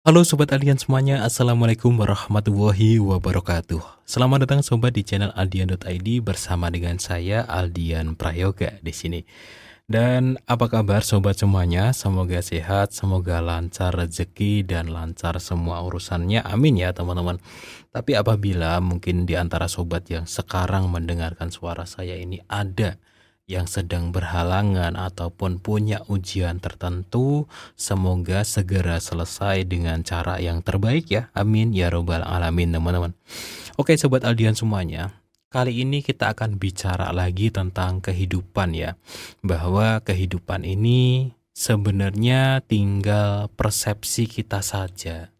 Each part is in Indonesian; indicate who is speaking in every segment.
Speaker 1: Halo Sobat Aldian semuanya, Assalamualaikum warahmatullahi wabarakatuh. Selamat datang Sobat di channel aldian.id bersama dengan saya Aldian Prayoga di sini. Dan apa kabar Sobat semuanya? Semoga sehat, semoga lancar rezeki dan lancar semua urusannya. Amin ya teman-teman. Tapi apabila mungkin di antara Sobat yang sekarang mendengarkan suara saya ini ada yang sedang berhalangan ataupun punya ujian tertentu, semoga segera selesai dengan cara yang terbaik ya. Amin ya robbal alamin teman-teman. Oke Sobat Aldian semuanya, kali ini kita akan bicara lagi tentang kehidupan ya. Bahwa kehidupan ini sebenarnya tinggal persepsi kita saja.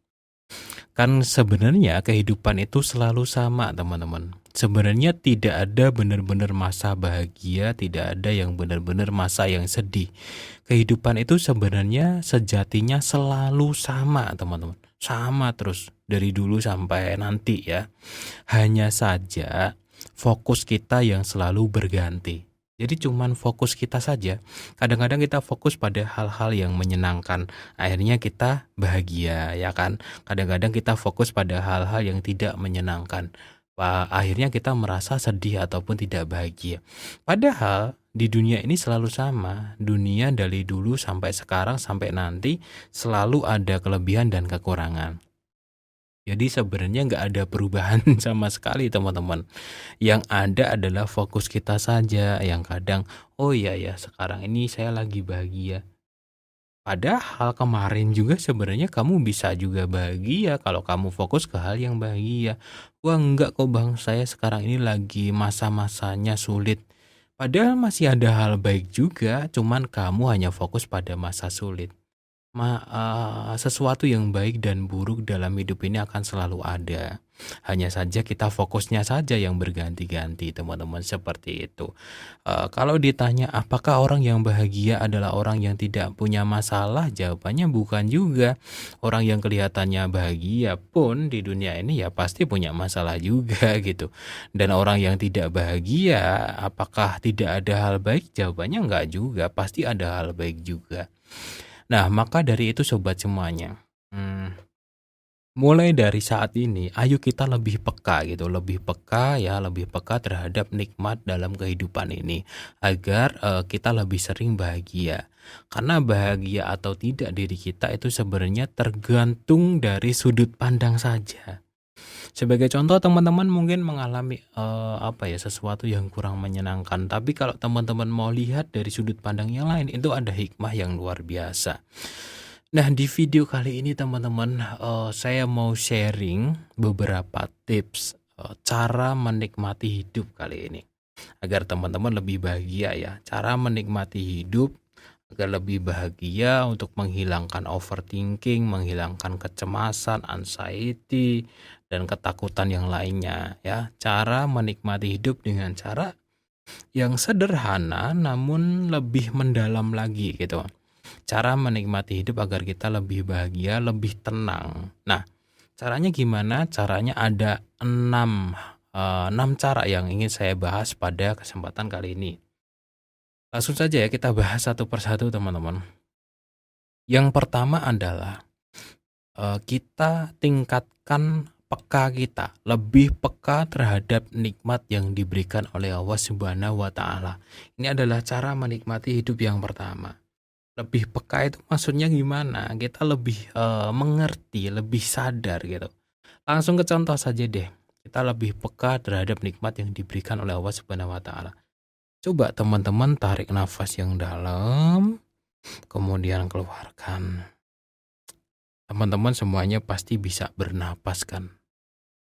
Speaker 1: Kan sebenarnya kehidupan itu selalu sama teman-teman. Sebenarnya tidak ada benar-benar masa bahagia, tidak ada yang benar-benar masa yang sedih. Kehidupan itu sebenarnya sejatinya selalu sama teman-teman. Sama terus dari dulu sampai nanti ya. Hanya saja fokus kita yang selalu berganti. Jadi cuman fokus kita saja. Kadang-kadang kita fokus pada hal-hal yang menyenangkan. Akhirnya kita bahagia ya kan. Kadang-kadang kita fokus pada hal-hal yang tidak menyenangkan. Akhirnya kita merasa sedih ataupun tidak bahagia. Padahal di dunia ini selalu sama. Dunia dari dulu sampai sekarang sampai nanti selalu ada kelebihan dan kekurangan. Jadi sebenarnya nggak ada perubahan sama sekali teman-teman. Yang ada adalah fokus kita saja yang kadang, oh iya ya sekarang ini saya lagi bahagia. Padahal kemarin juga sebenarnya kamu bisa juga bahagia kalau kamu fokus ke hal yang bahagia. Wah enggak kok bang, saya sekarang ini lagi masa-masanya sulit. Padahal masih ada hal baik juga, cuman kamu hanya fokus pada masa sulit. Sesuatu yang baik dan buruk dalam hidup ini akan selalu ada. Hanya saja kita fokusnya saja yang berganti-ganti, teman-teman, seperti itu. Kalau ditanya apakah orang yang bahagia adalah orang yang tidak punya masalah? Jawabannya bukan juga. Orang yang kelihatannya bahagia pun di dunia ini ya pasti punya masalah juga gitu. Dan orang yang tidak bahagia, apakah tidak ada hal baik? Jawabannya enggak juga, pasti ada hal baik juga. Nah, maka dari itu sobat semuanya, mulai dari saat ini ayo kita lebih peka gitu, lebih peka ya, lebih peka terhadap nikmat dalam kehidupan ini agar kita lebih sering bahagia. Karena bahagia atau tidak diri kita itu sebenarnya tergantung dari sudut pandang saja. Sebagai contoh teman-teman mungkin mengalami sesuatu yang kurang menyenangkan, tapi kalau teman-teman mau lihat dari sudut pandang yang lain itu ada hikmah yang luar biasa. Nah, di video kali ini teman-teman, saya mau sharing beberapa tips cara menikmati hidup kali ini agar teman-teman lebih bahagia ya. Cara menikmati hidup agar lebih bahagia untuk menghilangkan overthinking, menghilangkan kecemasan, anxiety, dan ketakutan yang lainnya ya. Cara menikmati hidup dengan cara yang sederhana namun lebih mendalam lagi gitu. Cara menikmati hidup agar kita lebih bahagia, lebih tenang. Nah, caranya gimana? Caranya ada 6 cara yang ingin saya bahas pada kesempatan kali ini. Langsung saja ya kita bahas satu persatu teman-teman. Yang pertama adalah kita tingkatkan peka kita, lebih peka terhadap nikmat yang diberikan oleh Allah Subhanahu wa taala. Ini adalah cara menikmati hidup yang pertama. Lebih peka itu maksudnya gimana? Kita lebih mengerti, lebih sadar gitu. Langsung ke contoh saja deh. Kita lebih peka terhadap nikmat yang diberikan oleh Allah Subhanahu wa taala. Coba teman-teman tarik nafas yang dalam, kemudian keluarkan. Teman-teman semuanya pasti bisa bernapas kan?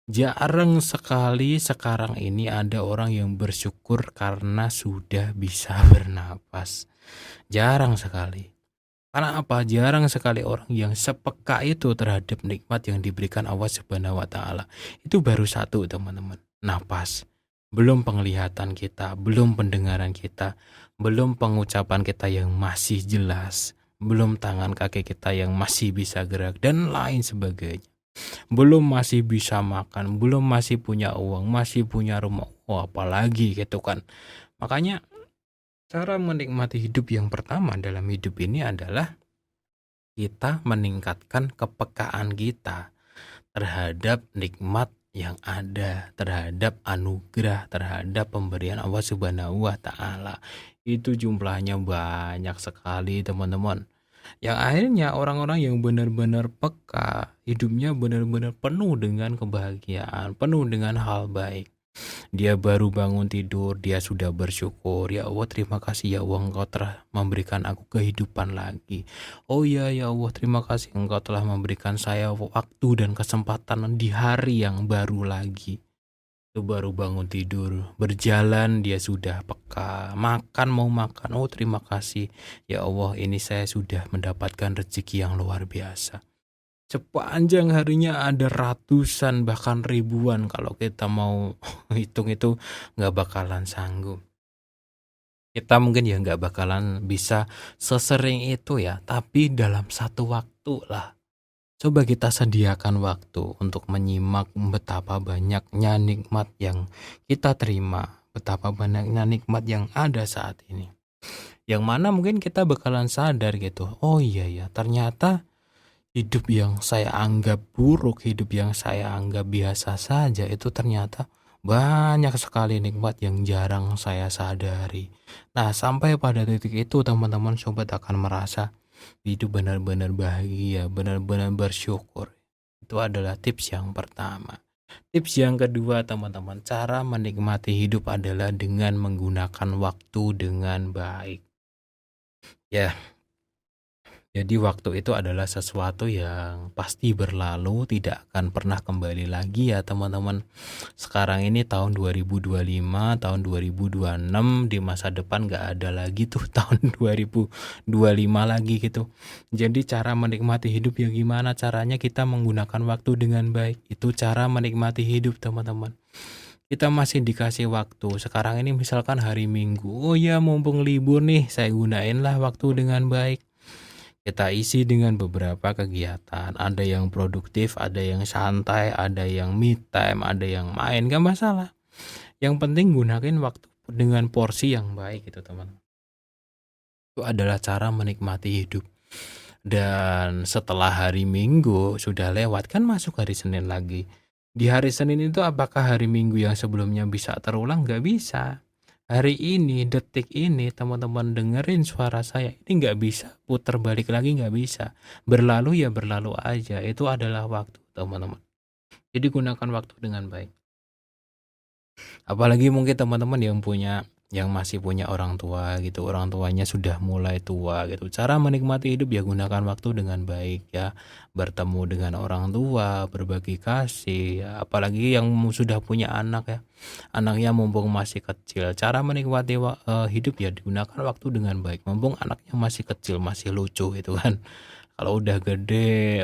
Speaker 1: Jarang sekali sekarang ini ada orang yang bersyukur karena sudah bisa bernapas. Jarang sekali. Karena apa? Jarang sekali orang yang sepeka itu terhadap nikmat yang diberikan Allah Subhanahu wa taala. Itu baru satu, teman-teman. Napas. Belum penglihatan kita, belum pendengaran kita, belum pengucapan kita yang masih jelas, belum tangan kaki kita yang masih bisa gerak dan lain sebagainya. Belum masih bisa makan, belum masih punya uang, masih punya rumah. Oh, apalagi gitu kan. Makanya cara menikmati hidup yang pertama dalam hidup ini adalah kita meningkatkan kepekaan kita terhadap nikmat yang ada, terhadap anugerah, terhadap pemberian Allah Subhanahu wa Ta'ala. Itu jumlahnya banyak sekali, teman-teman. Yang akhirnya orang-orang yang benar-benar peka, hidupnya benar-benar penuh dengan kebahagiaan, penuh dengan hal baik. Dia baru bangun tidur, dia sudah bersyukur. Ya Allah, terima kasih ya Allah, Engkau telah memberikan aku kehidupan lagi. Oh ya, ya Allah, terima kasih Engkau telah memberikan saya waktu dan kesempatan di hari yang baru lagi. Itu baru bangun tidur, berjalan dia sudah peka, makan mau makan. Oh, terima kasih ya Allah, ini saya sudah mendapatkan rezeki yang luar biasa. Sepanjang harinya ada ratusan bahkan ribuan, kalau kita mau hitung itu nggak bakalan sanggup. Kita mungkin ya nggak bakalan bisa sesering itu ya, tapi dalam satu waktu lah. Coba kita sediakan waktu untuk menyimak betapa banyaknya nikmat yang kita terima, betapa banyaknya nikmat yang ada saat ini. Yang mana mungkin kita bakalan sadar gitu, oh iya ya, ternyata hidup yang saya anggap buruk, hidup yang saya anggap biasa saja, itu ternyata banyak sekali nikmat yang jarang saya sadari. Nah, sampai pada titik itu teman-teman sobat akan merasa hidup benar-benar bahagia, benar-benar bersyukur. Itu adalah tips yang pertama. Tips yang kedua teman-teman, cara menikmati hidup adalah dengan menggunakan waktu dengan baik. Ya, jadi waktu itu adalah sesuatu yang pasti berlalu, tidak akan pernah kembali lagi ya teman-teman. Sekarang ini tahun 2025, tahun 2026, di masa depan gak ada lagi tuh tahun 2025 lagi gitu. Jadi cara menikmati hidup ya gimana caranya kita menggunakan waktu dengan baik. Itu cara menikmati hidup teman-teman. Kita masih dikasih waktu. Sekarang ini misalkan hari Minggu, oh ya mumpung libur nih, saya gunainlah waktu dengan baik. Kita isi dengan beberapa kegiatan, ada yang produktif, ada yang santai, ada yang me time, ada yang main, gak masalah. Yang penting gunakan waktu dengan porsi yang baik gitu teman. Itu adalah cara menikmati hidup. Dan setelah hari Minggu sudah lewat, kan masuk hari Senin lagi. Di hari Senin itu apakah hari Minggu yang sebelumnya bisa terulang? Gak bisa. Hari ini, detik ini, teman-teman dengerin suara saya, ini nggak bisa putar balik lagi, nggak bisa. Berlalu ya berlalu aja, itu adalah waktu teman-teman. Jadi gunakan waktu dengan baik. Apalagi mungkin teman-teman yang masih punya orang tua gitu, orang tuanya sudah mulai tua gitu. Cara menikmati hidup ya gunakan waktu dengan baik ya, bertemu dengan orang tua, berbagi kasih ya. Apalagi yang sudah punya anak ya, anaknya mumpung masih kecil, cara menikmati hidup ya digunakan waktu dengan baik, mumpung anaknya masih kecil, masih lucu gitu kan. Kalau udah gede,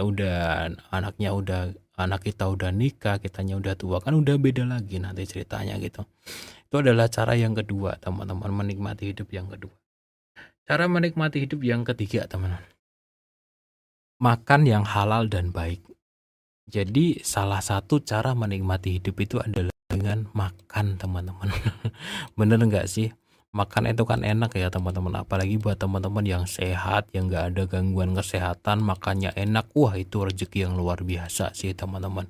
Speaker 1: anak kita udah nikah, kitanya udah tua, kan udah beda lagi nanti ceritanya gitu. Itu adalah cara yang kedua teman-teman, menikmati hidup yang kedua. Cara menikmati hidup yang ketiga teman-teman, makan yang halal dan baik. Jadi salah satu cara menikmati hidup itu adalah dengan makan teman-teman. Bener nggak sih? Makan itu kan enak ya teman-teman, apalagi buat teman-teman yang sehat, yang nggak ada gangguan kesehatan, makannya enak, wah itu rezeki yang luar biasa sih teman-teman.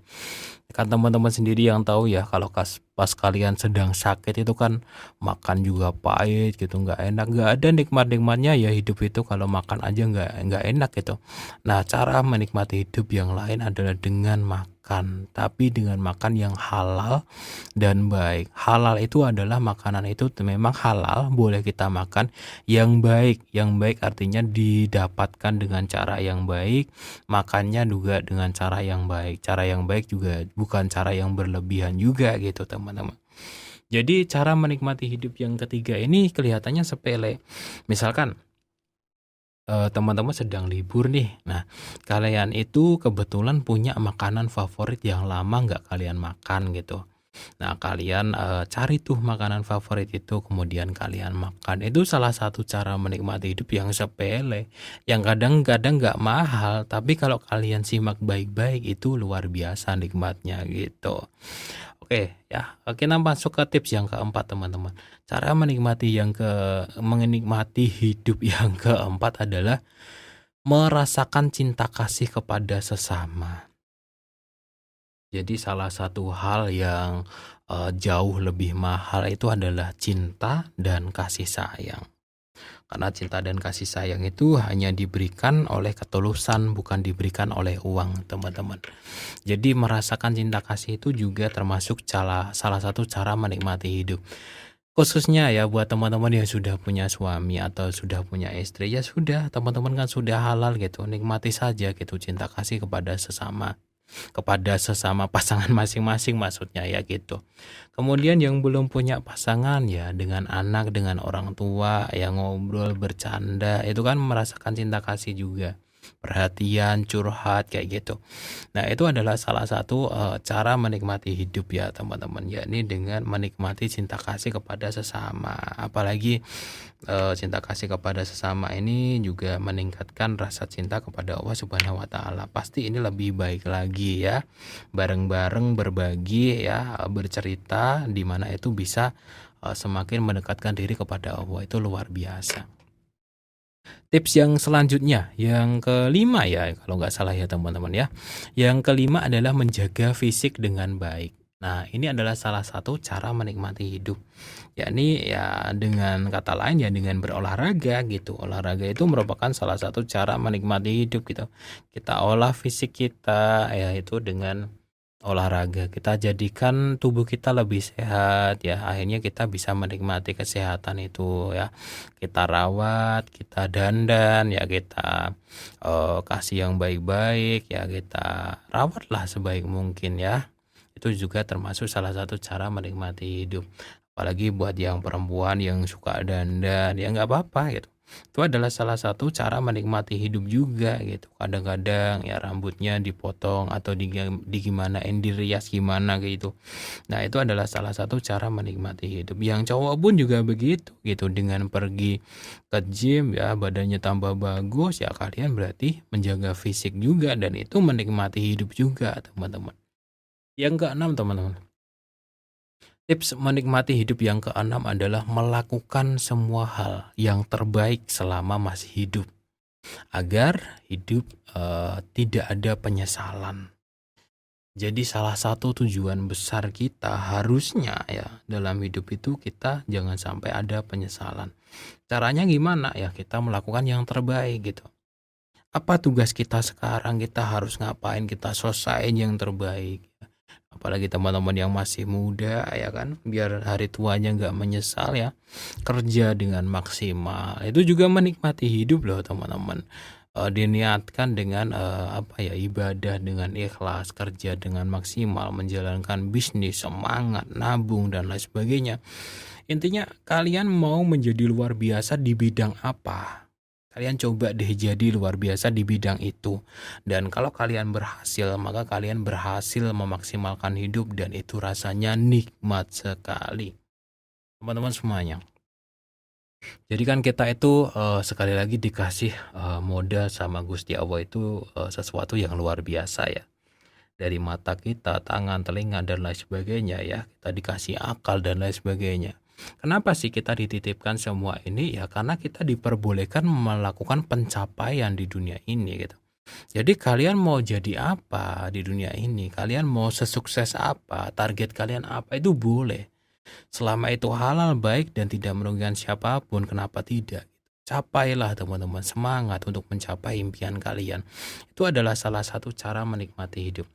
Speaker 1: Kan teman-teman sendiri yang tahu ya, kalau pas kalian sedang sakit itu kan makan juga pahit gitu, nggak enak, nggak ada nikmat-nikmatnya ya hidup itu kalau makan aja nggak enak gitu. Nah, cara menikmati hidup yang lain adalah dengan makan, tapi dengan makan yang halal dan baik. Halal itu adalah makanan itu memang halal, boleh kita makan. Yang baik artinya didapatkan dengan cara yang baik, makannya juga dengan cara yang baik. Cara yang baik juga bukan cara yang berlebihan juga gitu teman-teman. Jadi cara menikmati hidup yang ketiga ini kelihatannya sepele. Misalkan teman-teman sedang libur nih. Nah, kalian itu kebetulan punya makanan favorit yang lama nggak kalian makan gitu. Nah, kalian cari tuh makanan favorit itu, kemudian kalian makan. Itu salah satu cara menikmati hidup yang sepele, yang kadang-kadang nggak mahal, tapi kalau kalian simak baik-baik itu luar biasa nikmatnya gitu. Oke ya, kita masuk ke tips yang keempat teman-teman. Cara menikmati hidup yang keempat adalah merasakan cinta kasih kepada sesama. Jadi salah satu hal yang, jauh lebih mahal itu adalah cinta dan kasih sayang. Karena cinta dan kasih sayang itu hanya diberikan oleh ketulusan, bukan diberikan oleh uang, teman-teman. Jadi merasakan cinta kasih itu juga termasuk salah satu cara menikmati hidup. Khususnya ya buat teman-teman yang sudah punya suami atau sudah punya istri, ya sudah, teman-teman kan sudah halal gitu, nikmati saja gitu cinta kasih kepada sesama pasangan masing-masing maksudnya ya gitu. Kemudian yang belum punya pasangan ya dengan anak, dengan orang tua yang ngobrol, bercanda, itu kan merasakan cinta kasih juga. Perhatian, curhat kayak gitu. Nah, itu adalah salah satu cara menikmati hidup ya teman-teman, yakni dengan menikmati cinta kasih kepada sesama. Apalagi cinta kasih kepada sesama ini juga meningkatkan rasa cinta kepada Allah Subhanahu wa taala. Pasti ini lebih baik lagi ya. Bareng-bareng berbagi ya, bercerita di mana itu bisa semakin mendekatkan diri kepada Allah. Itu luar biasa. Tips yang selanjutnya, yang kelima ya, kalau nggak salah ya teman-teman ya. Yang kelima adalah menjaga fisik dengan baik. Nah, ini adalah salah satu cara menikmati hidup. Yakni ya dengan kata lain ya dengan berolahraga gitu. Olahraga itu merupakan salah satu cara menikmati hidup gitu. Kita olah fisik kita ya itu dengan olahraga. Kita jadikan tubuh kita lebih sehat ya. Akhirnya kita bisa menikmati kesehatan itu ya. Kita rawat, kita dandan ya, kita kasih yang baik-baik ya, kita rawatlah sebaik mungkin ya. Itu juga termasuk salah satu cara menikmati hidup. Apalagi buat yang perempuan yang suka dandan, ya nggak apa-apa gitu. Itu adalah salah satu cara menikmati hidup juga gitu. Kadang-kadang ya rambutnya dipotong atau digimanain, dirias gimana gitu. Nah, itu adalah salah satu cara menikmati hidup. Yang cowok pun juga begitu gitu. Dengan pergi ke gym ya badannya tambah bagus ya, kalian berarti menjaga fisik juga dan itu menikmati hidup juga, teman-teman. Yang keenam, teman-teman. Tips menikmati hidup yang keenam adalah melakukan semua hal yang terbaik selama masih hidup, agar hidup tidak ada penyesalan. Jadi salah satu tujuan besar kita harusnya ya dalam hidup itu kita jangan sampai ada penyesalan. Caranya gimana? Ya kita melakukan yang terbaik gitu. Apa tugas kita sekarang? Kita harus ngapain? Kita selesaiin yang terbaik. Apalagi teman-teman yang masih muda ya kan, biar hari tuanya nggak menyesal ya, kerja dengan maksimal. Itu juga menikmati hidup loh teman-teman. Diniatkan dengan ibadah dengan ikhlas, kerja dengan maksimal, menjalankan bisnis, semangat, nabung dan lain sebagainya. Intinya kalian mau menjadi luar biasa di bidang apa? Kalian coba deh jadi luar biasa di bidang itu. Dan kalau kalian berhasil, maka kalian berhasil memaksimalkan hidup dan itu rasanya nikmat sekali. Teman-teman semuanya. Jadi kan kita itu sekali lagi dikasih modal sama Gusti Allah itu sesuatu yang luar biasa ya. Dari mata kita, tangan, telinga dan lain sebagainya ya. Kita dikasih akal dan lain sebagainya. Kenapa sih kita dititipkan semua ini? Ya karena kita diperbolehkan melakukan pencapaian di dunia ini gitu. Jadi kalian mau jadi apa di dunia ini? Kalian mau sesukses apa? Target kalian apa? Itu boleh. Selama itu halal, baik dan tidak merugikan siapapun, kenapa tidak? Capailah teman-teman, semangat untuk mencapai impian kalian. Itu adalah salah satu cara menikmati hidup.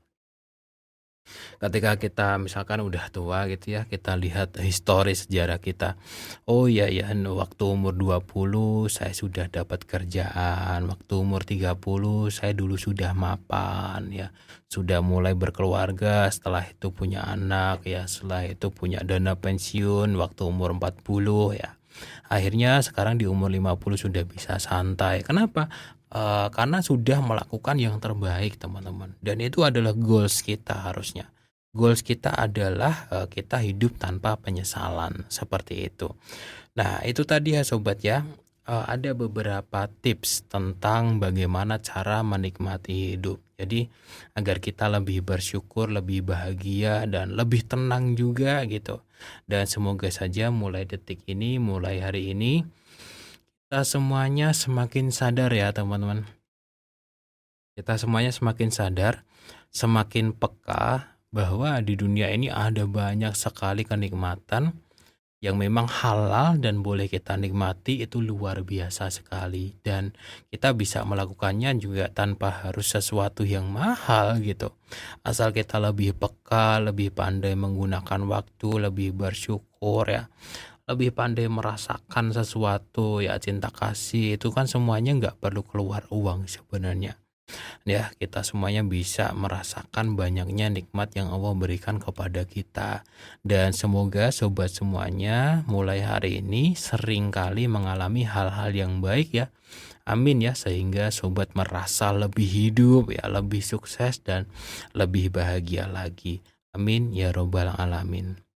Speaker 1: Ketika kita misalkan udah tua gitu ya, kita lihat historis sejarah kita. Oh iya ya, waktu umur 20 saya sudah dapat kerjaan, waktu umur 30 saya dulu sudah mapan ya, sudah mulai berkeluarga, setelah itu punya anak ya, setelah itu punya dana pensiun waktu umur 40 ya. Akhirnya sekarang di umur 50 sudah bisa santai. Kenapa? Karena sudah melakukan yang terbaik teman-teman. Dan itu adalah goals kita harusnya. Goals kita adalah kita hidup tanpa penyesalan seperti itu. Nah itu tadi ya sobat ya. Ada beberapa tips tentang bagaimana cara menikmati hidup. Jadi agar kita lebih bersyukur, lebih bahagia dan lebih tenang juga gitu. Dan semoga saja mulai detik ini, mulai hari ini kita semuanya semakin sadar ya teman-teman. Kita semuanya semakin sadar, semakin peka bahwa di dunia ini ada banyak sekali kenikmatan yang memang halal dan boleh kita nikmati, itu luar biasa sekali, dan kita bisa melakukannya juga tanpa harus sesuatu yang mahal gitu. Asal kita lebih peka, lebih pandai menggunakan waktu, lebih bersyukur ya, lebih pandai merasakan sesuatu ya, cinta kasih itu kan semuanya nggak perlu keluar uang sebenarnya. Ya, kita semuanya bisa merasakan banyaknya nikmat yang Allah berikan kepada kita. Dan semoga sobat semuanya mulai hari ini sering kali mengalami hal-hal yang baik ya. Amin ya, sehingga sobat merasa lebih hidup ya, lebih sukses dan lebih bahagia lagi. Amin ya robbal alamin.